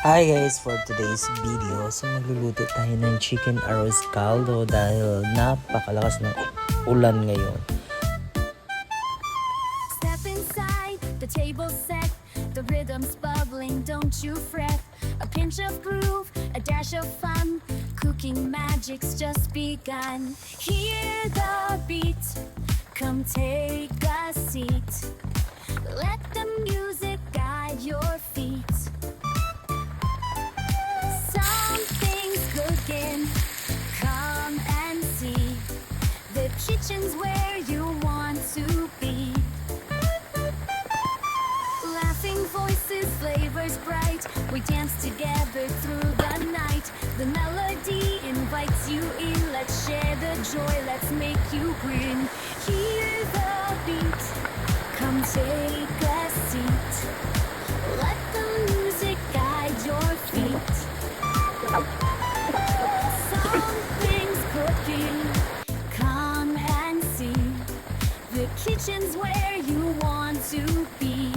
Hi guys, for today's video, so magluluto tayo ng chicken arrozcaldo dahil napakalakas ng ulan ngayon. Step inside, the table set, the rhythm's bubbling, don't you fret. A pinch of groove, a dash of fun, cooking magic's just begun. Hear the beat, come take a seat. Let the music guide your feet. Something's cooking, come and see. The kitchen's where you want to be. Laughing voices, flavors bright, we dance together through the night. The melody invites you in, let's share the joy, let's make you grin. Hear the beat, come take a seat. Let the music guide your feet. Something's cooking, come and see. The kitchen's where you want to be.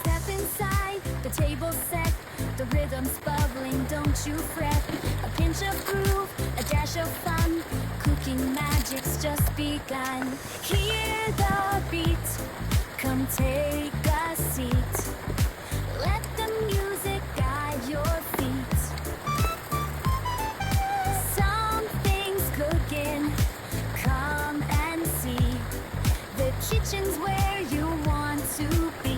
Step inside, the table set, the rhythm's bubbling, don't you fret. A pinch of groove, a dash of fun, cooking magic's just begun. Hear the beat, come take a seat. Let the music guide your feet. Something's cooking, come and see. The kitchen's where you want to be.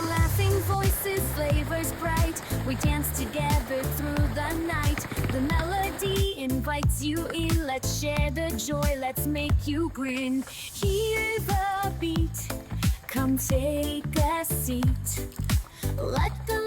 Laughing voices, flavors bright, we dance together through the night. The melody invites you in, let's share the joy, let's make you grin. Hear the beat, come take a seat. Let the